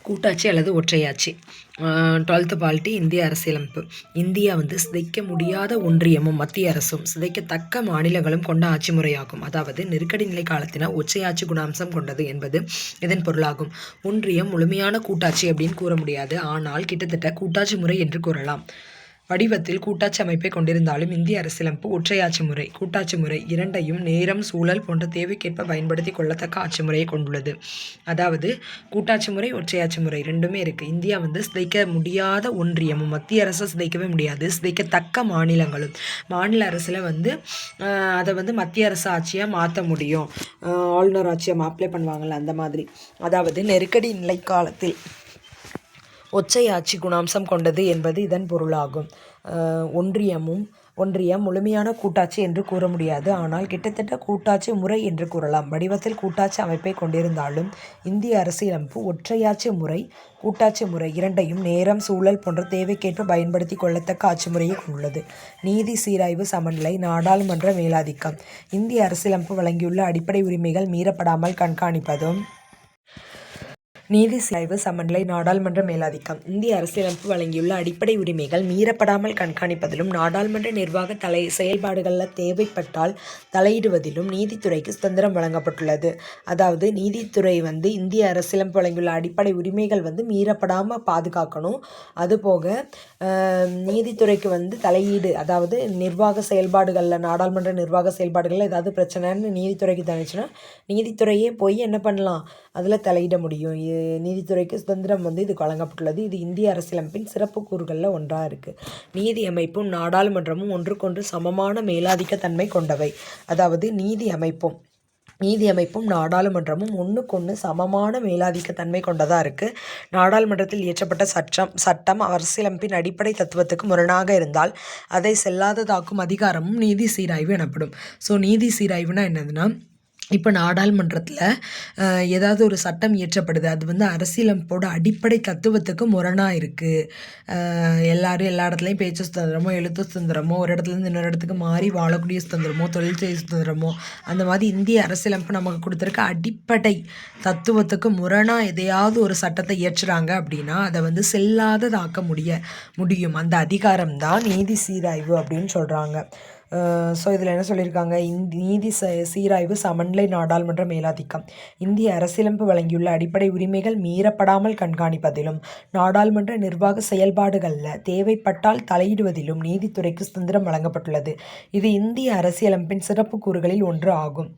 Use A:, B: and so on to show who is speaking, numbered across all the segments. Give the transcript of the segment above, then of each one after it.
A: கூட்டாட்சி அல்லது ஒற்றையாட்சி. 12th polity இந்திய அரசியலமைப்பு. இந்தியா சிதைக்க முடியாத ஒன்றியமும் மத்திய அரசும் சிதைக்கத்தக்க மாநிலங்களும் கொண்ட ஆட்சி முறையாகும். அதாவது நெருக்கடி நிலை காலத்தின ஒற்றையாட்சி குணாம்சம் கொண்டது என்பது இதன் பொருளாகும். ஒன்றியம் முழுமையான கூட்டாட்சி அப்படின்னு கூற முடியாது, ஆனால் கிட்டத்தட்ட கூட்டாட்சி முறை என்று கூறலாம். வடிவத்தில் கூட்டாட்சி அமைப்பை கொண்டிருந்தாலும் இந்திய அரசியலமைப்பு ஒற்றையாட்சி முறை, கூட்டாட்சி முறை இரண்டையும் நேரம், சூழல் போன்ற தேவைக்கேற்ப பயன்படுத்தி கொள்ளத்தக்க ஆட்சி முறையை கொண்டுள்ளது. அதாவது கூட்டாட்சி முறை, ஒற்றையாட்சி முறை ரெண்டுமே இருக்குது. இந்தியா சிதைக்க முடியாத ஒன்றியமும், மத்திய அரசை சிதைக்கவே முடியாது, சிதைக்கத்தக்க மாநிலங்களும். மாநில அரசில் அதை மத்திய அரசு ஆட்சியாக மாற்ற முடியும், ஆளுநர் ஆட்சியை அப்ளை பண்ணுவாங்கள்ல அந்த மாதிரி. அதாவது நெருக்கடி நிலை காலத்தில் ஒற்றையாட்சி குணாம்சம் கொண்டது என்பது இதன் பொருளாகும். ஒன்றியம் முழுமையான கூட்டாட்சி என்று கூற முடியாது, ஆனால் கிட்டத்தட்ட கூட்டாட்சி முறை என்று கூறலாம். வடிவத்தில் கூட்டாட்சி அமைப்பை கொண்டிருந்தாலும் இந்திய அரசியலமைப்பு ஒற்றையாட்சி முறை, கூட்டாட்சி முறை இரண்டையும் நேரம், சூழல் போன்ற தேவைக்கேற்ப பயன்படுத்தி கொள்ளத்தக்க ஆட்சி முறையை கொண்டுள்ளது. நீதி சீராய்வு, சமநிலை, நாடாளுமன்ற மேலாதிக்கம். இந்திய அரசியலமைப்பு வழங்கியுள்ள அடிப்படை உரிமைகள் மீறப்படாமல் கண்காணிப்பதும். நீதி சீராய்வு, சமநிலை, நாடாளுமன்ற மேலாதிக்கம். இந்திய அரசியலமைப்பு வழங்கியுள்ள அடிப்படை உரிமைகள் மீறப்படாமல் கண்காணிப்பதிலும், நாடாளுமன்ற நிர்வாக செயல்பாடுகளில் தேவைப்பட்டால் தலையிடுவதிலும் நீதித்துறைக்கு சுதந்திரம் வழங்கப்பட்டுள்ளது. அதாவது நீதித்துறை இந்திய அரசியலமைப்பு வழங்கியுள்ள அடிப்படை உரிமைகள் மீறப்படாமல் பாதுகாக்கணும். அதுபோக நீதித்துறைக்கு தலையீடு, அதாவது நிர்வாக செயல்பாடுகளில், நாடாளுமன்ற நிர்வாக செயல்பாடுகளில் ஏதாவது பிரச்சனைன்னு நீதித்துறைக்கு தனிச்சுன்னா நீதித்துறையே போய் என்ன பண்ணலாம், அதில் தலையிட முடியும். நீதித்துறைக்கு சுதந்திரம் இதுக்கு வழங்கப்பட்டுள்ளது. இது இந்திய அரசியலமைப்பின் சிறப்பு கூறுகளில் ஒன்றாக இருக்குது. நீதி அமைப்பும் நாடாளுமன்றமும் ஒன்றுக்கொன்று சமமான மேலாதிக்க தன்மை கொண்டவை. அதாவது நீதி அமைப்பும் நாடாளுமன்றமும் ஒன்றுக்கொன்று சமமான மேலாதிக்க தன்மை கொண்டதாக இருக்குது. நாடாளுமன்றத்தில் இயற்றப்பட்ட சட்டம் அரசியலமைப்பின் அடிப்படை தத்துவத்துக்கு முரணாக இருந்தால் அதை செல்லாததாக்கும் அதிகாரமும் நீதி சீராய்வு எனப்படும். ஸோ நீதி சீராய்வுனா என்னதுன்னா, இப்போ நாடாளுமன்றத்தில் ஏதாவது ஒரு சட்டம் இயற்றப்படுது, அது அரசியலமைப்போட அடிப்படை தத்துவத்துக்கு முரணாக இருக்குது. எல்லாரும் எல்லா இடத்துலையும் பேச்சு சுதந்திரமோ, எழுத்து சுதந்திரமோ, ஒரு இடத்துலேருந்து இன்னொரு இடத்துக்கு மாறி வாழக்கூடிய சுதந்திரமோ, தொழில் செய்ய சுதந்திரமோ, அந்த மாதிரி இந்திய அரசியலமைப்பு நமக்கு கொடுத்துருக்க அடிப்படை தத்துவத்துக்கு முரணாக எதையாவது ஒரு சட்டத்தை இயற்றுறாங்க அப்படின்னா அதை செல்லாததாக்க முடியும். அந்த அதிகாரம்தான் நீதி சீராய்வு அப்படின்னு சொல்கிறாங்க. ஸோ இதில் என்ன சொல்லியிருக்காங்க, நீதி சீராய்வு, சமநிலை, நாடாளுமன்ற மேலாதிக்கம். இந்திய அரசியலமைப்பு வழங்கியுள்ள அடிப்படை உரிமைகள் மீறப்படாமல் கண்காணிப்பதிலும், நாடாளுமன்ற நிர்வாக செயல்பாடுகளில் தேவைப்பட்டால் தலையிடுவதிலும் நீதித்துறைக்கு சுதந்திரம் வழங்கப்பட்டுள்ளது. இது இந்திய அரசியலமைப்பின் சிறப்பு கூறுகளில் ஒன்று ஆகும்.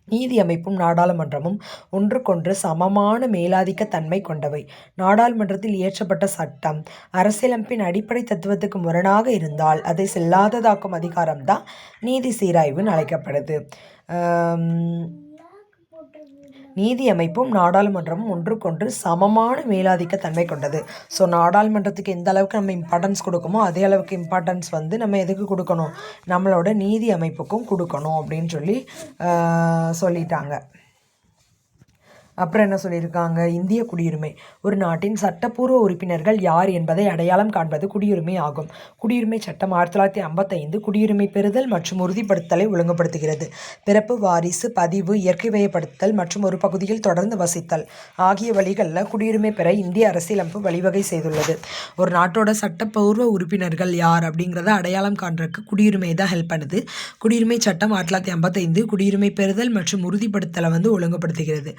A: நீதி அமைப்பும் நாடாளுமன்றமும் ஒன்றுக்கொன்று சமமான மேலாதிக்க தன்மை கொண்டவை. நாடாளுமன்றத்தில் இயற்றப்பட்ட சட்டம் அரசியலமைப்பின் அடிப்படை தத்துவத்துக்கு முரணாக இருந்தால் அதை செல்லாததாக்கும் அதிகாரம்தான் நீதி சீராய்வுன்னு அழைக்கப்படுது. நீதி அமைப்பும் நாடாளுமன்றமும் ஒன்றுக்கொன்று சமமான மேலாதிக்க தன்மை கொண்டது. ஸோ நாடாளுமன்றத்துக்கு எந்த அளவுக்கு நம்ம இம்பார்ட்டன்ஸ் கொடுக்கமோ அதே அளவுக்கு இம்பார்ட்டன்ஸ் நம்ம எதுக்கு கொடுக்கணும், நம்மளோட நீதி அமைப்புக்கும் கொடுக்கணும் அப்படின்னு சொல்லிட்டாங்க. அப்புறம் என்ன சொல்லியிருக்காங்க, இந்திய குடியுரிமை. ஒரு நாட்டின் சட்டப்பூர்வ உறுப்பினர்கள் யார் என்பதை அடையாளம் காண்பது குடியுரிமை ஆகும். குடியுரிமை சட்டம் 1955 குடியுரிமை பெறுதல் மற்றும் உறுதிப்படுத்தலை ஒழுங்குபடுத்துகிறது. பிறப்பு, வாரிசு, பதிவு, இயற்கை வயப்படுத்தல் மற்றும் ஒரு பகுதியில் தொடர்ந்து வசித்தல் ஆகிய வழிகளில் குடியுரிமை பெற இந்திய அரசியலமைப்பு வழிவகை செய்துள்ளது. ஒரு நாட்டோட சட்டப்பூர்வ உறுப்பினர்கள் யார் அப்படிங்கிறத அடையாளம் காண்றதுக்கு குடியுரிமை தான் ஹெல்ப் பண்ணுது. குடியுரிமை சட்டம் 1955 குடியுரிமை பெறுதல் மற்றும் உறுதிப்படுத்தலை ஒழுங்குபடுத்துகிறது.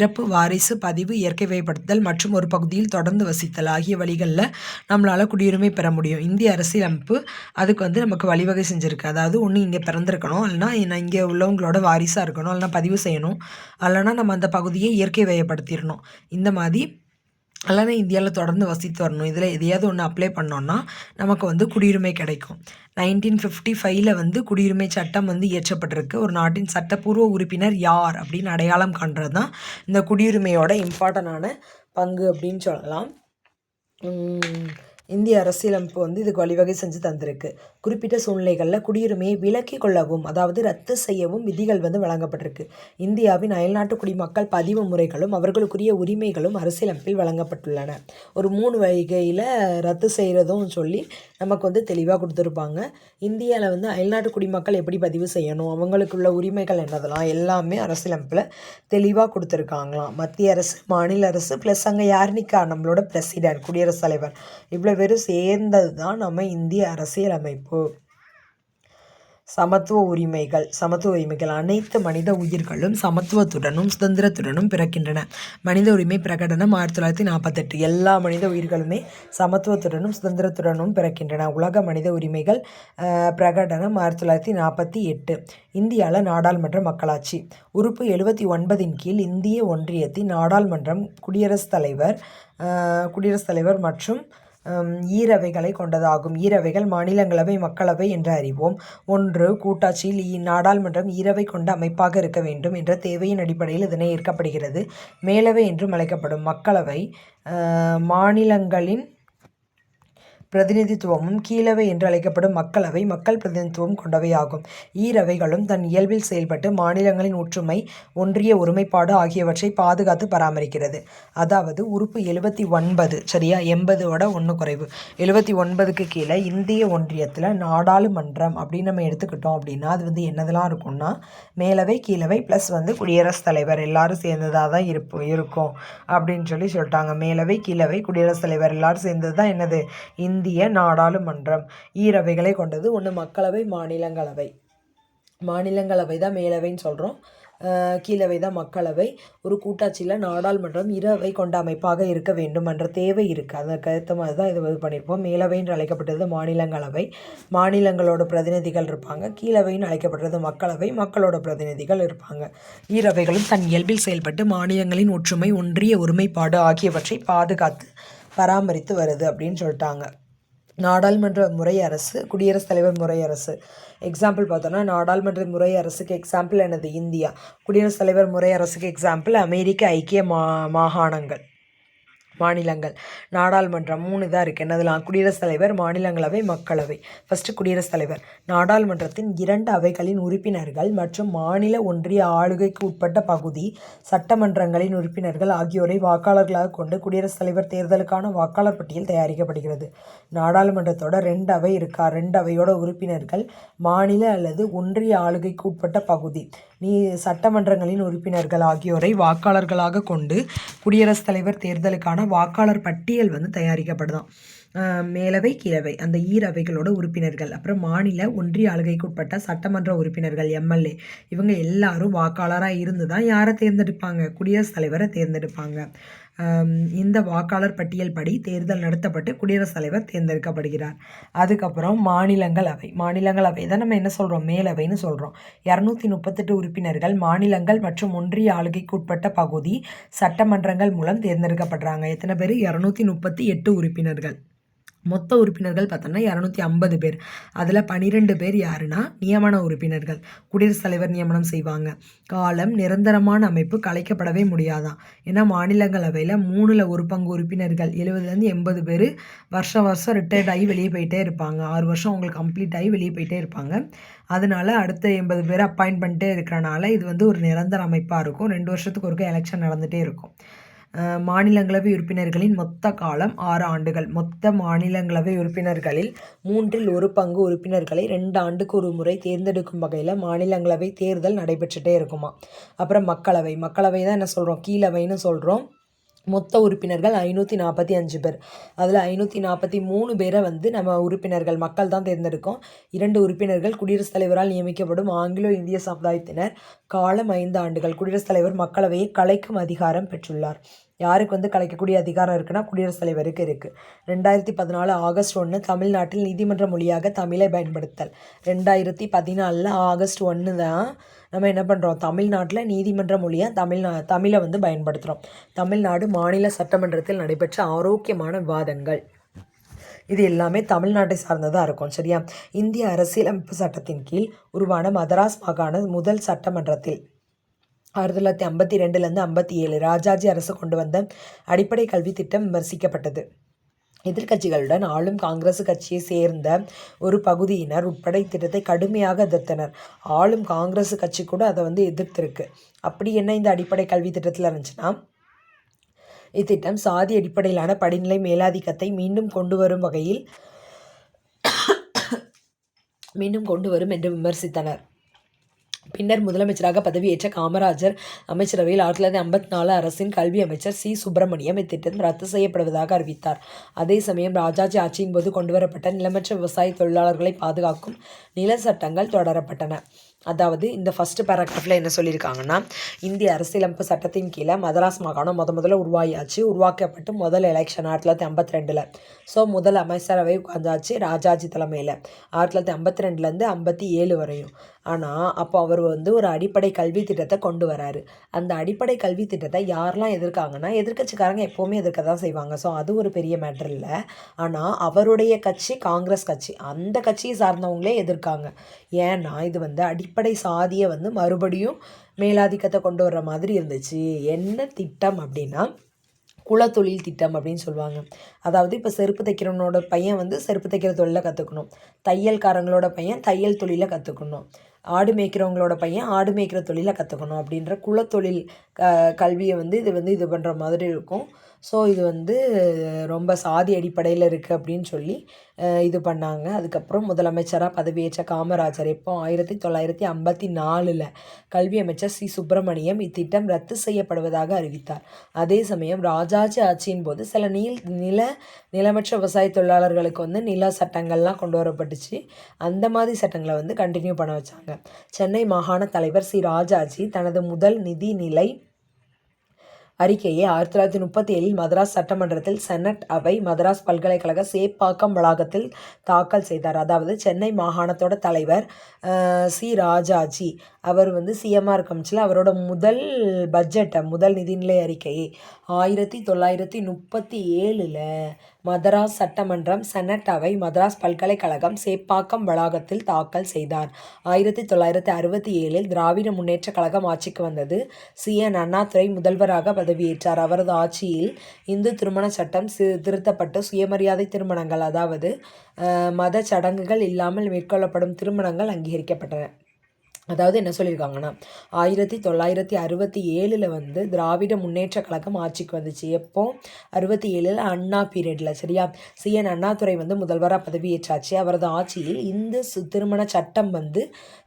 A: பிறப்பு, வாரிசு, பதிவு, இயற்கை வயப்படுத்தல் மற்றும் ஒரு பகுதியில் தொடர்ந்து வசித்தல் ஆகிய வழிகளில் நம்மளால் குடியுரிமை பெற முடியும். இந்திய அரசியலமைப்பு அதுக்கு நமக்கு வழிவகை செஞ்சுருக்கு. அதாவது ஒன்று இங்கே பிறந்திருக்கணும், இல்லைனா இங்கே உள்ளவங்களோட வாரிசாக இருக்கணும், இல்லைனா பதிவு செய்யணும், இல்லைனா நம்ம அந்த பகுதியை இயற்கை வயப்படுத்திடணும். இந்த மாதிரி இல்லைனா இந்தியாவில் தொடர்ந்து வசித்து வரணும். இதில் எதையாவது ஒன்று அப்ளை பண்ணோன்னா நமக்கு குடியுரிமை கிடைக்கும். 1955 குடியுரிமை சட்டம் இயற்றப்பட்டிருக்கு. ஒரு நாட்டின் சட்டப்பூர்வ உறுப்பினர் யார் அப்படின்னு அடையாளம் காண்றது தான் இந்த குடியுரிமையோட இம்பார்ட்டண்டான பங்கு அப்படின்னு சொல்லலாம். இந்திய அரசியலமைப்பு வந்து இதுக்கு வழிவகை செஞ்சு தந்திருக்கு. குறிப்பிட்ட சூழ்நிலைகளில் குடியுரிமையை விலக்கிக் கொள்ளவும் அதாவது ரத்து செய்யவும் விதிகள் வந்து வழங்கப்பட்டிருக்கு. இந்தியாவின் அயல்நாட்டு குடிமக்கள் பதிவு முறைகளும் அவர்களுக்குரிய உரிமைகளும் அரசியலமைப்பில் வழங்கப்பட்டுள்ளன. ஒரு 3 வகையில் ரத்து செய்கிறதும் சொல்லி நமக்கு வந்து தெளிவாக கொடுத்துருப்பாங்க. இந்தியாவில் வந்து அயல்நாட்டு குடிமக்கள் எப்படி பதிவு செய்யணும், அவங்களுக்குள்ள உரிமைகள் என்னதெல்லாம் எல்லாமே அரசியலமைப்பில் தெளிவாக கொடுத்துருக்காங்களாம். மத்திய அரசு, மாநில அரசு ப்ளஸ் அங்கே யார் நிற்கா, நம்மளோட பிரசிடென்ட், குடியரசுத் தலைவர், இவ்வளோ பேரும் சேர்ந்தது தான் நம்ம இந்திய அரசியலமைப்பு. சமத்துவ உரிமைகள் அனைத்து மனித உயிர்களும் சமத்துவத்துடனும் சுதந்திரத்துடனும் பிறக்கின்றன. மனித உரிமை பிரகடனம் 1948. எல்லா மனித உயிர்களுமே சமத்துவத்துடனும் சுதந்திரத்துடனும் பிறக்கின்றன. உலக மனித உரிமைகள் பிரகடனம் 1948. இந்தியாவில் நாடாளுமன்ற மக்களாட்சி உறுப்பு 79 கீழ் இந்திய ஒன்றியத்தின் நாடாளுமன்றம் குடியரசுத் தலைவர் மற்றும் ஈரவைகளை கொண்டதாகும். ஈரவைகள் மாநிலங்களவை, மக்களவை என்று அறிவோம். 1. கூட்டாட்சியில் நாடாளுமன்றம் ஈரவை கொண்ட அமைப்பாக இருக்க வேண்டும் என்ற தேவையின் அடிப்படையில் இதனை ஏற்கப்படுகிறது. மேலவை என்றும் அழைக்கப்படும். மக்களவை மாநிலங்களின் பிரதிநிதித்துவமும் கீழவை என்று அழைக்கப்படும் மக்களவை மக்கள் பிரதிநிதித்துவம் கொண்டவையாகும். ஈரவைகளும் தன் இயல்பில் செயல்பட்டு மாநிலங்களின் ஒற்றுமை, ஒன்றிய ஒருமைப்பாடு ஆகியவற்றை பாதுகாத்து பராமரிக்கிறது. அதாவது உறுப்பு 79 சரியா, 80ஓட 1 குறைவு. 79க்கு கீழே இந்திய ஒன்றியத்தில் நாடாளுமன்றம் அப்படின்னு நம்ம எடுத்துக்கிட்டோம் அப்படின்னா அது வந்து என்னதெல்லாம் இருக்கும்னா மேலவை, கீழவை ப்ளஸ் வந்து குடியரசுத் தலைவர் எல்லாரும் சேர்ந்ததாக தான் இருக்கும் அப்படின்னு சொல்லிட்டாங்க. மேலவை, கீழவை, குடியரசுத் தலைவர் எல்லாரும் சேர்ந்தது தான் என்னது இந்திய நாடாளுமன்றம். ஈரவைகளை கொண்டது. 1 மக்களவை, மாநிலங்களவை தான் மேலவைன்னு சொல்கிறோம், கீழவை தான் மக்களவை. ஒரு கூட்டாட்சியில் நாடாளுமன்றம் ஈரவை கொண்ட அமைப்பாக இருக்க வேண்டும் என்ற தேவை இருக்குது. அதற்கு ஏற்ற மாதிரி தான் இது பண்ணியிருப்போம். மேலவை என்று அழைக்கப்பட்டது மாநிலங்களவை, மாநிலங்களோட பிரதிநிதிகள் இருப்பாங்க. கீழவைன்னு அழைக்கப்பட்டது மக்களவை, மக்களோட பிரதிநிதிகள் இருப்பாங்க. ஈரவைகளும் தன் இயல்பில் செயல்பட்டு மாநிலங்களின் ஒற்றுமை, ஒன்றிய ஒருமைப்பாடு ஆகியவற்றை பாதுகாத்து பராமரித்து வருது அப்படின்னு சொல்லிட்டாங்க. நாடாளுமன்ற முறை அரசு, குடியரசுத் தலைவர் முறை அரசு. எக்ஸாம்பிள் பார்த்தோன்னா நாடாளுமன்ற முறை அரசுக்கு எக்ஸாம்பிள் என்னது இந்தியா. குடியரசுத் தலைவர் முறை அரசுக்கு எக்ஸாம்பிள் அமெரிக்க ஐக்கிய மாநிலங்கள். நாடாளுமன்றம் 3 தான் இருக்குது. என்னதெல்லாம் குடியரசுத் தலைவர், மாநிலங்களவை, மக்களவை. ஃபஸ்ட்டு குடியரசுத் தலைவர். நாடாளுமன்றத்தின் 2 அவைகளின் உறுப்பினர்கள் மற்றும் மாநில ஒன்றிய ஆளுகைக்கு உட்பட்ட பகுதி சட்டமன்றங்களின் உறுப்பினர்கள் ஆகியோரை வாக்காளர்களாக கொண்டு குடியரசுத் தலைவர் தேர்தலுக்கான வாக்காளர் பட்டியல் தயாரிக்கப்படுகிறது. நாடாளுமன்றத்தோட 2 அவை இருக்கா, 2 அவையோட உறுப்பினர்கள் மாநில அல்லது ஒன்றிய ஆளுகைக்கு உட்பட்ட பகுதி சட்டமன்றங்களின் உறுப்பினர்கள் ஆகியோரை வாக்காளர்களாக கொண்டு குடியரசுத் தலைவர் தேர்தலுக்கான வாக்காளர் பட்டியல் வந்து தயாரிக்கப்படுதான். மேலவை, கீழவை அந்த ஈரவைகளோட உறுப்பினர்கள், அப்புறம் மாநில ஒன்றிய ஆளுகைக்கு உட்பட்ட சட்டமன்ற உறுப்பினர்கள் எம்எல்ஏ, இவங்க எல்லாரும் வாக்காளராக இருந்து தான் யாரை தேர்ந்தெடுப்பாங்க, குடியரசுத் தலைவரை தேர்ந்தெடுப்பாங்க. இந்த வாக்காளர் பட்டியல் படி தேர்தல் நடத்தப்பட்டு குடியரசுத் தலைவர் தேர்ந்தெடுக்கப்படுகிறார். அதுக்கப்புறம் மாநிலங்களவை தான் நம்ம என்ன சொல்கிறோம், மேலவைன்னு சொல்கிறோம். 238 உறுப்பினர்கள் மாநிலங்கள் மற்றும் ஒன்றிய ஆளுகைக்கு உட்பட்ட பகுதி சட்டமன்றங்கள் மூலம் தேர்ந்தெடுக்கப்படுறாங்க. எத்தனை பேர், 238 உறுப்பினர்கள். மொத்த உறுப்பினர்கள் பார்த்தோம்னா 250 பேர். அதில் 12 பேர் யாருன்னா நியமன உறுப்பினர்கள், குடியரசுத் தலைவர் நியமனம் செய்வாங்க. காலம் நிரந்தரமான அமைப்பு கலைக்கப்படவே முடியாதான். ஏன்னா மாநிலங்களவையில் 3ல் 1 பங்கு உறுப்பினர்கள் 70லேருந்து 80 பேர் வருஷம் ரிட்டையர்ட் ஆகி வெளியே போயிட்டே இருப்பாங்க. 6 வருஷம் அவங்களுக்கு கம்ப்ளீட் ஆகி வெளியே போயிட்டே இருப்பாங்க. அதனால அடுத்த 80 பேர் அப்பாயிண்ட் பண்ணிட்டே இருக்கிறனால இது வந்து ஒரு நிரந்தர அமைப்பாக இருக்கும். 2 வருஷத்துக்கு ஒருக்க எலெக்ஷன் நடந்துகிட்டே இருக்கும். மாநிலங்களவை உறுப்பினர்களின் மொத்த காலம் 6 ஆண்டுகள். மொத்த மாநிலங்களவை உறுப்பினர்களில் 3ல் 1 பங்கு உறுப்பினர்களை 2 ஆண்டுக்கு ஒரு முறை தேர்ந்தெடுக்கும் வகையில் மாநிலங்களவை தேர்தல் நடைபெற்றுட்டே இருக்குமா. அப்புறம் மக்களவை தான் என்ன சொல்கிறோம், கீழவைன்னு சொல்கிறோம். மொத்த உறுப்பினர்கள் 545 பேர். அதில் 543 பேரை வந்து நம்ம உறுப்பினர்கள் மக்கள் தான் தேர்ந்தெடுக்கும். 2 உறுப்பினர்கள் குடியரசுத் தலைவரால் நியமிக்கப்படும் ஆங்கிலோ இந்திய சமுதாயத்தினர். காலம் 5 ஆண்டுகள். குடியரசுத் தலைவர் மக்களவையை கலைக்கும் அதிகாரம் பெற்றுள்ளார். யாருக்கு வந்து கலைக்கக்கூடிய அதிகாரம் இருக்குன்னா குடியரசுத் தலைவருக்கு இருக்குது. 2014 ஆகஸ்ட் 1 தமிழ்நாட்டில் நீதிமன்ற மொழியாக தமிழை பயன்படுத்தல். 2014 ஆகஸ்ட் 1 தான் நம்ம என்ன பண்ணுறோம், தமிழ்நாட்டில் நீதிமன்ற மொழியாக தமிழை வந்து பயன்படுத்துகிறோம். தமிழ்நாடு மாநில சட்டமன்றத்தில் நடைபெற்ற ஆரோக்கியமான விவாதங்கள் இது எல்லாமே தமிழ்நாட்டை சார்ந்ததாக இருக்கும். சரியா. இந்திய அரசியலமைப்பு சட்டத்தின் கீழ் உருவான மதராஸ் மாகாண முதல் சட்டமன்றத்தில் 1952லேருந்து 57 ராஜாஜி அரசு கொண்டு வந்த அடிப்படை கல்வி திட்டம் விமர்சிக்கப்பட்டது. எதிர்க்கட்சிகளுடன் ஆளும் காங்கிரஸ் கட்சியை சேர்ந்த ஒரு பகுதியினர் உட்பட இத்திட்டத்தை கடுமையாக எதிர்த்தனர். ஆளும் காங்கிரஸ் கட்சி கூட அதை எதிர்த்திருக்கு. அப்படி என்ன இந்த அடிப்படை கல்வி திட்டத்தில் இருந்துச்சுன்னா, இத்திட்டம் சாதி அடிப்படையிலான படிநிலை மேலாதிக்கத்தை மீண்டும் கொண்டு வரும் என்று விமர்சித்தனர். பின்னர் முதலமைச்சராக பதவியேற்ற காமராஜர் அமைச்சரவையில் 1954 அரசின் கல்வி அமைச்சர் சி. சுப்பிரமணியம் இத்திட்டம் ரத்து செய்யப்படுவதாக அறிவித்தார். அதே சமயம் ராஜாஜி ஆட்சியின் போது கொண்டுவரப்பட்ட நிலமற்ற விவசாய தொழிலாளர்களை பாதுகாக்கும் நில சட்டங்கள் தொடரப்பட்டன. அதாவது இந்த ஃபஸ்ட்டு பேராகிராஃபில் என்ன சொல்லியிருக்காங்கன்னா, இந்திய அரசியலமைப்பு சட்டத்தின் கீழே மதராஸ் மாகாணம் முதல்ல உருவாக்கப்பட்டு முதல் எலெக்ஷன் 1952. ஸோ முதல் அமைச்சரவை உட்காந்தாச்சு ராஜாஜி தலைமையில் 1952லேருந்து 57 வரையும். ஆனால் அப்போ அவர் ஒரு அடிப்படை கல்வி திட்டத்தை கொண்டு வராரு. அந்த அடிப்படை கல்வி திட்டத்தை யாரெல்லாம் எதிர்க்காங்கன்னா, எதிர்க்கட்சிக்காரங்க எப்போவுமே எதிர்க்க தான் செய்வாங்க. ஸோ அது ஒரு பெரிய மேட்ரு இல்லை. ஆனால் அவருடைய கட்சி காங்கிரஸ் கட்சி, அந்த கட்சியை சார்ந்தவங்களே எதிர்க்காங்க. ஏன்னா இது அடிப்படை சாதியை மறுபடியும் மேலாதிக்கத்தை கொண்டு வர்ற மாதிரி இருந்துச்சு. என்ன திட்டம் அப்படின்னா, குலத்தொழில் திட்டம் அப்படின்னு சொல்லுவாங்க. அதாவது இப்போ செருப்பு தைக்கிறவனோட பையன் செருப்பு தைக்கிற தொழிலை கற்றுக்கணும், தையல்காரங்களோட பையன் தையல் தொழிலை கற்றுக்கணும், ஆடு மேய்க்கிறவங்களோட பையன் ஆடு மேய்க்கிற தொழிலை கற்றுக்கணும் அப்படின்ற குலத்தொழில் கல்வியை இது பண்ணுற மாதிரி இருக்கும். ஸோ இது ரொம்ப சாதி அடிப்படையில் இருக்குது அப்படின்னு சொல்லி இது பண்ணாங்க. அதுக்கப்புறம் முதலமைச்சராக பதவியேற்ற காமராஜர் எப்போ 1954 கல்வி அமைச்சர் சி. சுப்பிரமணியம் இத்திட்டம் ரத்து செய்யப்படுவதாக அறிவித்தார். அதே சமயம் ராஜாஜி ஆட்சியின் போது சில நிலமற்ற விவசாய தொழிலாளர்களுக்கு நில சட்டங்கள்லாம் கொண்டு வரப்பட்டுச்சு. அந்த மாதிரி சட்டங்களை கண்டினியூ பண்ண வச்சாங்க. சென்னை மாகாண தலைவர் சி. ராஜாஜி தனது முதல் நிதிநிலை அறிக்கையை 1937 மதராஸ் சட்டமன்றத்தில் செனட் அவை மதராஸ் பல்கலைக்கழக சேப்பாக்கம் வளாகத்தில் தாக்கல் செய்தார். அதாவது சென்னை மாகாணத்தோட தலைவர் சி. ராஜாஜி அவர் சிஎம்மாக இருக்கமிச்சில் அவரோட முதல் முதல் நிதிநிலை அறிக்கையை 1937 மதராஸ் சட்டமன்றம் செனட் அவை மதராஸ் பல்கலைக்கழகம் சேப்பாக்கம் வளாகத்தில் தாக்கல் செய்தார். 1967 திராவிட முன்னேற்ற கழகம் ஆட்சிக்கு வந்தது. சி.என். அண்ணாதுரை முதல்வராக பதவியேற்றார். அவரது ஆட்சியில் இந்து திருமண சட்டம் திருத்தப்பட்டு சுயமரியாதை திருமணங்கள், அதாவது மத சடங்குகள் இல்லாமல் மேற்கொள்ளப்படும் திருமணங்கள் அங்கீகரிக்கப்பட்டன. அதாவது என்ன சொல்லியிருக்காங்கன்னா, 1967 திராவிட முன்னேற்ற கழகம் ஆட்சிக்கு வந்துச்சு. எப்போ 67 அண்ணா பீரியடில், சரியா? சி.என். அண்ணாதுரை முதல்வராக பதவியேற்றாச்சு. அவரது ஆட்சியில் இந்து திருமண சட்டம்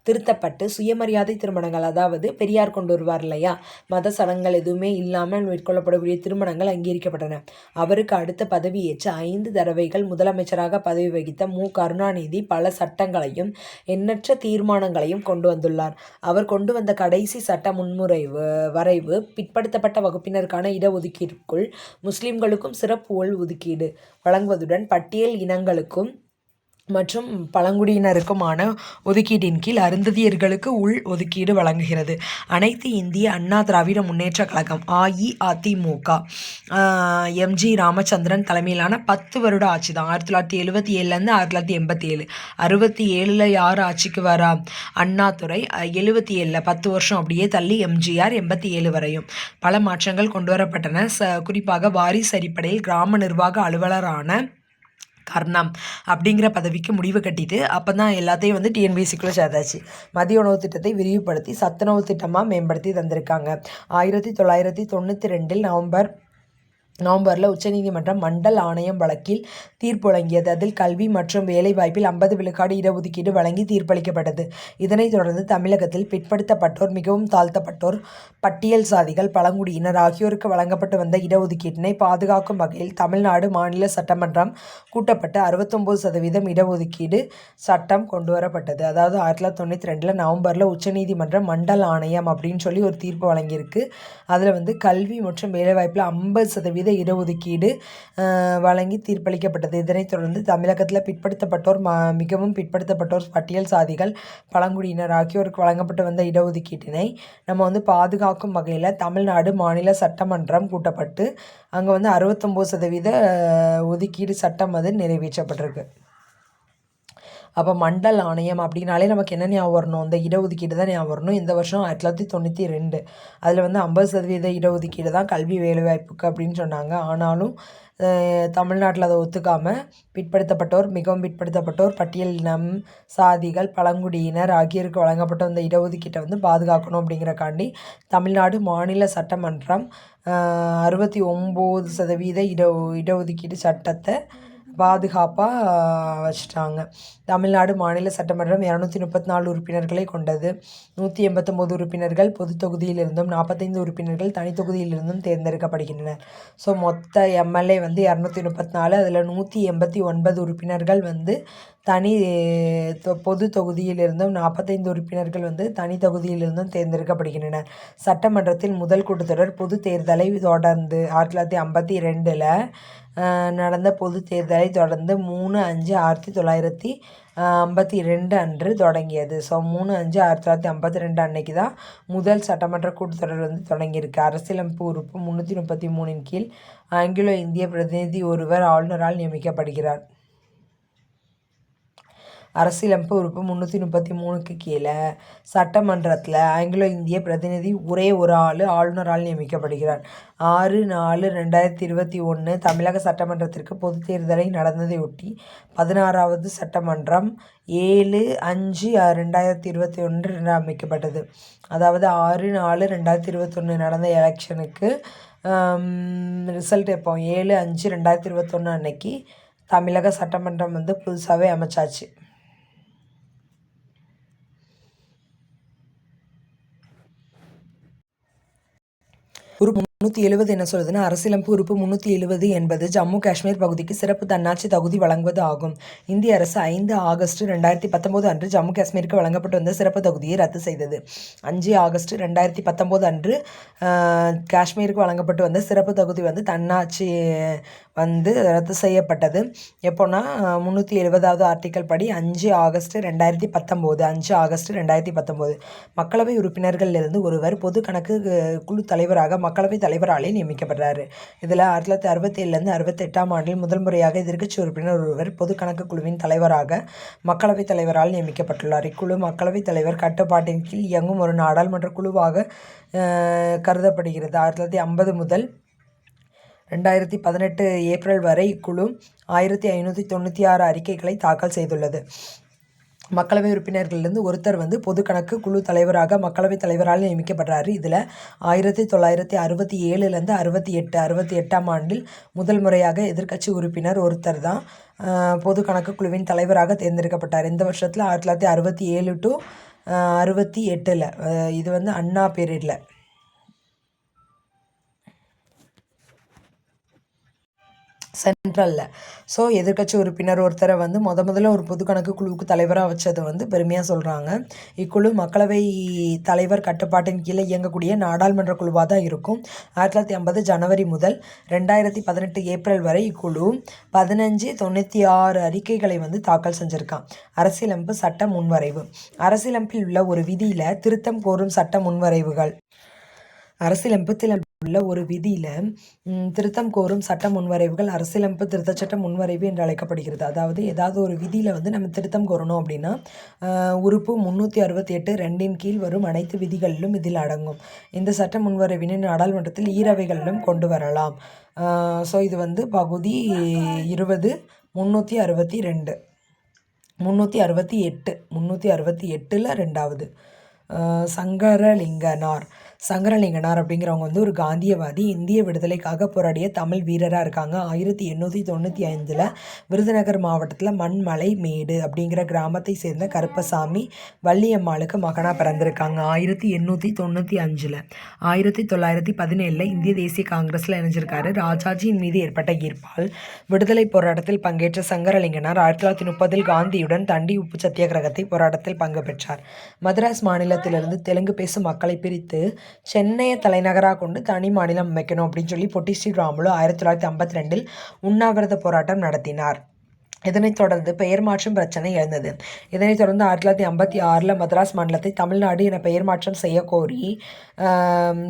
A: திருத்தப்பட்டு சுயமரியாதை திருமணங்கள், அதாவது பெரியார் கொண்டு வருவார் இல்லையா, மத சடங்குகள் எதுவுமே இல்லாமல் மேற்கொள்ளப்படக்கூடிய திருமணங்கள் அங்கீகரிக்கப்பட்டன. அவருக்கு அடுத்த பதவியேற்ற 5 தடவைகள் முதலமைச்சராக பதவி வகித்த மு. கருணாநிதி பல சட்டங்களையும் எண்ணற்ற தீர்மானங்களையும் கொண்டு வந்துள்ளார். அவர் கொண்டு வந்த கடைசி சட்ட வரைவு பிற்படுத்தப்பட்ட வகுப்பினருக்கான இடஒதுக்கீட்டிற்குள் முஸ்லிம்களுக்கும் சிறப்பு உள் ஒதுக்கீடு வழங்குவதுடன் பட்டியல் இனங்களுக்கும் மற்றும் பழங்குடியினருக்குமான ஒதுக்கீட்டின் கீழ் அருந்ததியர்களுக்கு உள் ஒதுக்கீடு வழங்குகிறது. அனைத்து இந்திய அண்ணா திராவிட முன்னேற்ற கழகம் அஇஅதிமுக எம்.ஜி. ராமச்சந்திரன் தலைமையிலான 10 வருட ஆட்சி தான். 1977 1987. 67 யார் ஆட்சிக்கு வரா? அண்ணாதுரை. 77 10 வருஷம் அப்படியே தள்ளி எம்ஜிஆர் 87 வரையும் பல மாற்றங்கள் கொண்டு வரப்பட்டன. குறிப்பாக வாரிசு அடிப்படையில் கிராம நிர்வாக அலுவலரான கர்ணம் அப்படிங்கிற பதவிக்கு முடிவு கட்டிட்டு அப்போ தான் எல்லாத்தையும் டிஎன்பிஎஸ்சிக்குள்ளே சேர்த்தாச்சு. மதிய உணவு திட்டத்தை விரிவுபடுத்தி சத்துணவு திட்டமாக மேம்படுத்தி தந்திருக்காங்க. 1992 நவம்பரில் உச்சநீதிமன்றம் மண்டல் ஆணையம் வழக்கில் தீர்ப்பு வழங்கியது. அதில் கல்வி மற்றும் வேலைவாய்ப்பில் 50 விழுக்காடு இடஒதுக்கீடு வழங்கி தீர்ப்பளிக்கப்பட்டது. இதனைத் தொடர்ந்து தமிழகத்தில் பிற்படுத்தப்பட்டோர், மிகவும் தாழ்த்தப்பட்டோர், பட்டியல் சாதிகள், பழங்குடியினர் ஆகியோருக்கு வழங்கப்பட்டு வந்த இடஒதுக்கீட்டினை பாதுகாக்கும் வகையில் தமிழ்நாடு மாநில சட்டமன்றம் கூட்டப்பட்டு 69% இடஒதுக்கீடு சட்டம் கொண்டு வரப்பட்டது. அதாவது 1992 நவம்பரில் உச்சநீதிமன்றம் மண்டல் ஆணையம் அப்படின்னு சொல்லி ஒரு தீர்ப்பு வழங்கியிருக்கு. அதில் கல்வி மற்றும் வேலைவாய்ப்பில் 50% இடஒதுக்கீடு வழங்கி தீர்ப்பளிக்கப்பட்டது. இதனைத் தொடர்ந்து தமிழகத்தில் பிற்படுத்தப்பட்டோர், மிகவும் பிற்படுத்தப்பட்டோர், பட்டியல் சாதிகள், பழங்குடியினர் ஆகியோருக்கு வழங்கப்பட்டு வந்த இடஒதுக்கீட்டினை நம்ம பாதுகாக்கும் வகையில் தமிழ்நாடு மாநில சட்டமன்றம் கூட்டப்பட்டு அங்கே 69% ஒதுக்கீடு சட்டம் நிறைவேற்றப்பட்டிருக்கு. அப்போ மண்டல் ஆணையம் அப்படின்னாலே நமக்கு என்ன ஞாபகம் வரணும்? இந்த இடஒதுக்கீடு தான் ஞாபகம் வரணும். இந்த வருஷம் 1992 அதில் வந்து 50% இடஒதுக்கீடு தான் கல்வி வேலைவாய்ப்புக்கு அப்படின்னு சொன்னாங்க. ஆனாலும் தமிழ்நாட்டில் அதை ஒத்துக்காமல் பிற்படுத்தப்பட்டோர், மிகவும் பிற்படுத்தப்பட்டோர், பட்டியலினம், சாதிகள், பழங்குடியினர் ஆகியோருக்கு வழங்கப்பட்ட இந்த இடஒதுக்கீட்டை வந்து பாதுகாக்கணும் அப்படிங்கிறக்காண்டி தமிழ்நாடு மாநில சட்டமன்றம் 69% இடஒதுக்கீடு சட்டத்தை பாதுகாப்பாக வச்சுட்டாங்க. தமிழ்நாடு மாநில சட்டமன்றம் 234 உறுப்பினர்களை கொண்டது. 189 உறுப்பினர்கள் பொது தொகுதியிலிருந்தும் 45 உறுப்பினர்கள் தனி தொகுதியிலிருந்தும் தேர்ந்தெடுக்கப்படுகின்றனர். ஸோ மொத்த எம்எல்ஏ வந்து 234, அதில் 189 உறுப்பினர்கள் வந்து தனி பொது தொகுதியிலிருந்தும் 45 உறுப்பினர்கள் வந்து தனி தொகுதியிலிருந்தும் தேர்ந்தெடுக்கப்படுகின்றனர். சட்டமன்றத்தில் முதல் கூட்டத்தொடர் பொது தேர்தலை தொடர்ந்து 1952 நடந்த பொது தேர்தலை தொடர்ந்து 3/5/1952 அன்று தொடங்கியது. ஸோ 3/5/1952 அன்னைக்கு தான் முதல் சட்டமன்ற கூட்டத்தொடர் வந்து தொடங்கியிருக்கு. அரசியலமைப்பு உறுப்பு 333 கீழ் ஆங்கிலோ இந்திய பிரதிநிதி ஒருவர் ஆளுநரால் நியமிக்கப்படுகிறார். அரசியலமைப்பு உறுப்பு 333க்கு கீழே சட்டமன்றத்தில் ஆங்கிலோ இந்திய பிரதிநிதி ஒரே ஒரு ஆளுநரால் நியமிக்கப்படுகிறார். 6/4/2021 தமிழக சட்டமன்றத்திற்கு பொது தேர்தலை நடந்ததையொட்டி 16வது சட்டமன்றம் 7/5/2021 அமைக்கப்பட்டது. அதாவது 6/4/2021 நடந்த எலெக்ஷனுக்கு ரிசல்ட் எப்போ 7/5/2021 அன்னைக்கு தமிழக சட்டமன்றம் வந்து புதுசாகவே அமைச்சாச்சு. உறுப்பு 370 என்ன சொல்லுதுன்னா, அரசியலமைப்பு உறுப்பு 370 என்பது ஜம்மு காஷ்மீர் பகுதிக்கு சிறப்பு தன்னாட்சி தகுதி வழங்குவது ஆகும். இந்திய அரசு 5 ஆகஸ்ட் 2019 அன்று ஜம்மு காஷ்மீருக்கு வழங்கப்பட்டு வந்த சிறப்பு தகுதியை ரத்து செய்தது. 5 ஆகஸ்ட் 2019 அன்று காஷ்மீருக்கு வழங்கப்பட்டு வந்த சிறப்பு தகுதி வந்து தன்னாட்சி வந்து ரத்து செய்யப்பட்டது. எப்போனா 370வது ஆர்டிக்கல் படி 5 ஆகஸ்ட் 2019 மக்களவை உறுப்பினர்களிலிருந்து ஒருவர் பொது கணக்கு குழு தலைவராக மக்களவைத் தலைவராலே நியமிக்கப்படுறாரு. இதில் 1967 68 ஆண்டில் முதல் முறையாக எதிர்க்கட்சி உறுப்பினர் ஒருவர் பொது கணக்கு குழுவின் தலைவராக மக்களவைத் தலைவரால் நியமிக்கப்பட்டுள்ளார். இக்குழு மக்களவைத் தலைவர் கட்டுப்பாட்டின் கீழ் இயங்கும் ஒரு நாடாளுமன்ற குழுவாக கருதப்படுகிறது. 1950 முதல் 2018 ஏப்ரல் வரை இக்குழு 1596 அறிக்கைகளை தாக்கல் செய்துள்ளது. மக்களவை உறுப்பினர்களிலிருந்து ஒருத்தர் வந்து பொது கணக்கு குழு தலைவராக மக்களவைத் தலைவரால் நியமிக்கப்படுறாரு. இதில் 1967 68 ஆண்டில் முதல் முறையாக எதிர்க்கட்சி உறுப்பினர் ஒருத்தர் தான் பொது கணக்கு குழுவின் தலைவராக தேர்ந்தெடுக்கப்பட்டார். இந்த வருஷத்தில் 1967 to 68 இது வந்து அண்ணா பீரியடில் சென்ட்ரலில். ஸோ எதிர்க்கட்சி உறுப்பினர் ஒருத்தரை வந்து முதல்ல ஒரு பொது கணக்கு குழுவுக்கு தலைவராக வச்சதை வந்து பெருமையாக சொல்கிறாங்க. இக்குழு மக்களவை தலைவர் கட்டுப்பாட்டின் கீழே இயங்கக்கூடிய நாடாளுமன்ற குழுவாக தான் இருக்கும். 1950 ஜனவரி முதல் 2018 ஏப்ரல் வரை இக்குழு 1596 அறிக்கைகளை வந்து தாக்கல் செஞ்சுருக்கான். அரசியலமைப்பு சட்ட முன்வரைவு. அரசியலமைப்பில் உள்ள ஒரு விதியில் திருத்தம் கோரும் சட்ட முன்வரைவுகள். அரசியலமைப்பில் உள்ள ஒரு விதியில் திருத்தம் கோரும் சட்ட முன்வரைவுகள் அரசியலமைப்பு திருத்தச் சட்ட முன்வரைவு என்று அழைக்கப்படுகிறது. அதாவது ஏதாவது ஒரு விதியில் வந்து நம்ம திருத்தம் கோரணும் அப்படின்னா உறுப்பு 368 2 கீழ் வரும் அனைத்து விதிகளிலும் இதில் அடங்கும். இந்த சட்ட முன்வரைவினை நாடாளுமன்றத்தில் ஈரவைகளிலும் கொண்டு வரலாம். ஸோ இது வந்து பகுதி 20 362 368 2வது சங்கரலிங்கனார் அப்படிங்கிறவங்க வந்து ஒரு காந்தியவாதி. இந்திய விடுதலைக்காக போராடிய தமிழ் வீரராக இருக்காங்க. 1895 விருதுநகர் மாவட்டத்தில் மண்மலை மேடு அப்படிங்கிற கிராமத்தை சேர்ந்த கருப்பசாமி வள்ளியம்மாளுக்கு மகனாக பிறந்திருக்காங்க. 1895 1917 இந்திய தேசிய காங்கிரஸில் இணைஞ்சிருக்காரு. ராஜாஜியின் மீது ஏற்பட்ட ஈர்ப்பால் விடுதலை போராட்டத்தில் பங்கேற்ற சங்கரலிங்கனார் 1930 காந்தியுடன் தண்டி உப்பு சத்தியாகிரகத்தை போராட்டத்தில் பங்கு பெற்றார். மதராஸ் மாநிலத்திலிருந்து தெலுங்கு பேசும் மக்களை பிரித்து சென்னையை தலைநகராக கொண்டு தனி மாநிலம் அமைக்கணும் அப்படின்னு சொல்லி பொட்டி ஸ்ரீராமுலு 1952 உண்ணாவிரத போராட்டம் நடத்தினார். இதனைத் தொடர்ந்து பெயர் மாற்றம் பிரச்சனை எழுந்தது. இதனைத் தொடர்ந்து 1956 மദ്രാஸ் மாநிலத்தை தமிழ்நாடு என பெயர் மாற்றம் செய்ய கோரி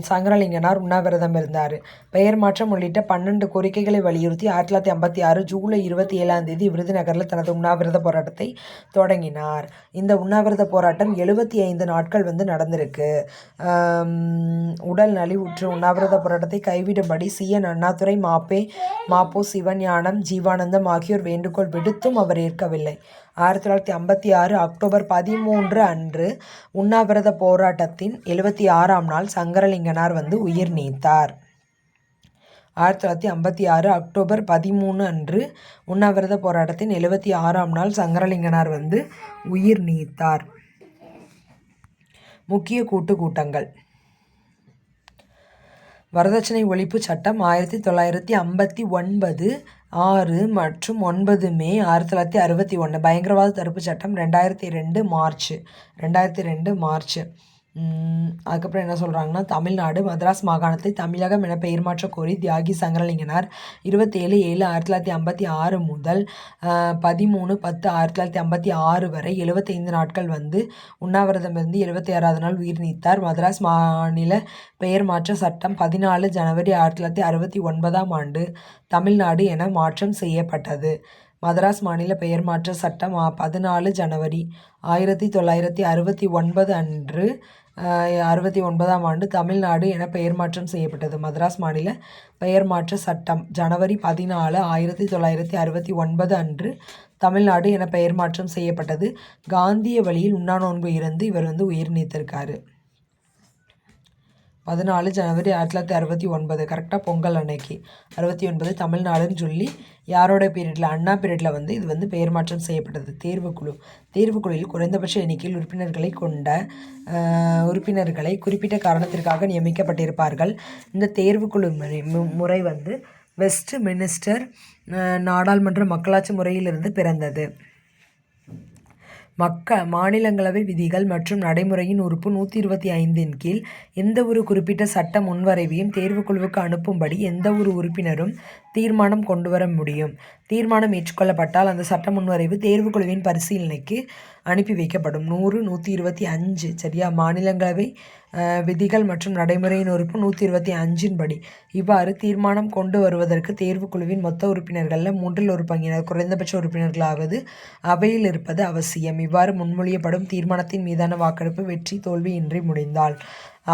A: சங்கரலிங்கனார் உண்ணாவிரதம் இருந்தார். பெயர் மாற்றம் உள்ளிட்ட 12 கோரிக்கைகளை வலியுறுத்தி 1956 ஜூலை 27 விருதுநகரில் தனது உண்ணாவிரத போராட்டத்தை தொடங்கினார். இந்த உண்ணாவிரத போராட்டம் 75 நாட்கள் நடந்திருக்கு. உடல் நலிவுற்று உண்ணாவிரத போராட்டத்தை கைவிடும்படி CN அண்ணாதுரை, மாப்போ சிவஞானம், ஜீவானந்தம் ஆகியோர் வேண்டுகோள் விடுத்தும் அவர் ஏற்கவில்லை. 1956 அக்டோபர் 13 அன்று உண்ணாவிரத போராட்டத்தின் 76ஆம் நாள் சங்கரலிங்கனார் உயிர் நீத்தார். 1956 அக்டோபர் 13 அன்று உண்ணாவிரத போராட்டத்தின் 76ஆம் நாள் சங்கரலிங்கனார் உயிர் நீத்தார். முக்கிய கூட்டங்கள். வரதட்சணை ஒழிப்பு சட்டம் 1959 6 மற்றும் 9 மே 1961. பயங்கரவாத தடுப்பு சட்டம் 2002 மார்ச். அதுக்கப்புறம் என்ன சொல்கிறாங்கன்னா, தமிழ்நாடு மദ്രാஸ் மாகாணத்தை தமிழகம் என பெயர் மாற்ற கோரி தியாகி சங்கரலிங்கனார் 27/7/1956 முதல் 13/10/1956 வரை 75 நாட்கள் உண்ணாவிரதம் இருந்து 76வது நாள் உயிர் நீத்தார். மദ്രാஸ் மாநில பெயர் மாற்ற சட்டம் 14 ஜனவரி 1969ஆம் ஆண்டு தமிழ்நாடு என மாற்றம் செய்யப்பட்டது. மദ്രാஸ் மாநில பெயர் மாற்ற சட்டம் 14 ஜனவரி 1969 அன்று 69ஆம் ஆண்டு தமிழ்நாடு என பெயர் மாற்றம் செய்யப்பட்டது. மദ്രാஸ் மாநில பெயர் மாற்ற சட்டம் ஜனவரி 14, 1969 அன்று தமிழ்நாடு என பெயர் மாற்றம் செய்யப்பட்டது. காந்திய வழியில் உண்ணா நோன்பு இருந்து இவர் உயிர் நீத்திருக்காரு. 14 ஜனவரி 1969 கரெக்டாக பொங்கல் அன்னைக்கு 69 தமிழ்நாடுன்னு சொல்லி யாரோட பீரியடில், அண்ணா பீரியடில் இது பெயர் மாற்றம் செய்யப்பட்டது. தேர்வுக்குழுவில் குறைந்தபட்ச எண்ணிக்கையில் உறுப்பினர்களை கொண்ட உறுப்பினர்களை குறிப்பிட்ட காரணத்திற்காக நியமிக்கப்பட்டிருப்பார்கள். இந்த தேர்வுக்குழு முறை வெஸ்ட் மினிஸ்டர் நாடாளுமன்ற மக்களாட்சி முறையிலிருந்து பிறந்தது. மாநிலங்களவை விதிகள் மற்றும் நடைமுறையின் உறுப்பு 125 கீழ் எந்த ஒரு குறிப்பிட்ட சட்ட முன்வரைவையும் தேர்வுக்குழுவுக்கு அனுப்பும்படி எந்த ஒரு உறுப்பினரும் தீர்மானம் கொண்டுவர முடியும். தீர்மானம் ஏற்றுக்கொள்ளப்பட்டால் அந்த சட்ட முன்வரைவு தேர்வுக்குழுவின் பரிசீலனைக்கு அனுப்பி வைக்கப்படும். 125 சரியா. மாநிலங்களவை விதிகள் மற்றும் நடைமுறையின் உறுப்பு 125 படி இவ்வாறு தீர்மானம் கொண்டு வருவதற்கு தேர்வுக்குழுவின் மொத்த உறுப்பினர்களில் 1/3 பங்கினர் குறைந்தபட்ச உறுப்பினர்களாவது அவையில் இருப்பது அவசியம். இவ்வாறு முன்மொழியப்படும் தீர்மானத்தின் மீதான வாக்கெடுப்பு வெற்றி தோல்வியின்றி முடிந்தால்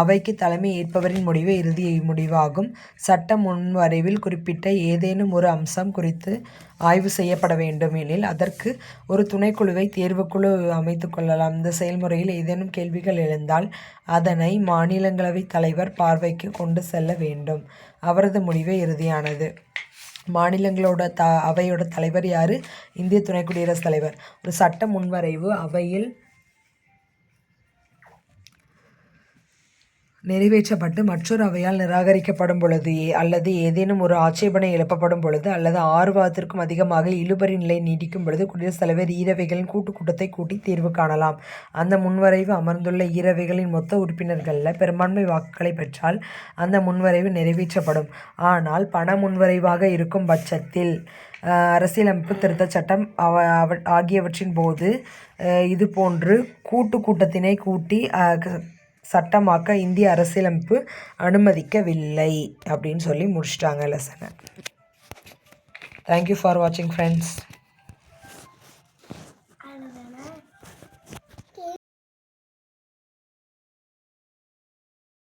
A: அவைக்கு தலைமை ஏற்பவரின் முடிவே இறுதி முடிவாகும். சட்ட முன்வரைவில் குறிப்பிட்ட ஏதேனும் ஒரு அம்சம் குறித்து ஆய்வு செய்யப்பட வேண்டும் எனில் அதற்கு ஒரு துணைக்குழுவை தேர்வுக்குழு அமைத்து கொள்ளலாம். இந்த செயல்முறையில் ஏதேனும் கேள்விகள் எழுந்தால் அதனை மாநிலங்களவை தலைவர் பார்வைக்கு கொண்டு செல்ல வேண்டும். அவரது முடிவே இறுதியானது. மாநிலங்களோட அவையோட தலைவர் யார்? இந்திய துணை குடியரசுத் தலைவர். ஒரு சட்ட முன்வரைவு அவையில் நிறைவேற்றப்பட்டு மற்றொரு அவையால் நிராகரிக்கப்படும் பொழுது அல்லது ஏதேனும் ஒரு ஆட்சேபனை எழுப்பப்படும் பொழுது அல்லது 6 வாரத்திற்கும் அதிகமாக இழுபறி நிலை நீடிக்கும் பொழுது குடியரசுத் தலைவர் ஈரவைகளின் கூட்டத்தை கூட்டி தீர்வு காணலாம். அந்த முன்வரைவு அமர்ந்துள்ள ஈரவைகளின் மொத்த உறுப்பினர்களில் பெரும்பான்மை வாக்குகளை பெற்றால் அந்த முன்வரைவு நிறைவேற்றப்படும். ஆனால் பண முன்வரைவாக இருக்கும் பட்சத்தில் அரசியலமைப்பு திருத்தச் சட்டம் ஆகியவற்றின் போது இதுபோன்று கூட்டத்தினை கூட்டி சட்டமாக்க இந்திய அரசியலமைப்பு அனுமதிக்கவில்லை அப்படின்னு சொல்லி முடிச்சிட்டாங்க லெசனை. தேங்க்யூ ஃபார் வாட்சிங் ஃப்ரெண்ட்ஸ்.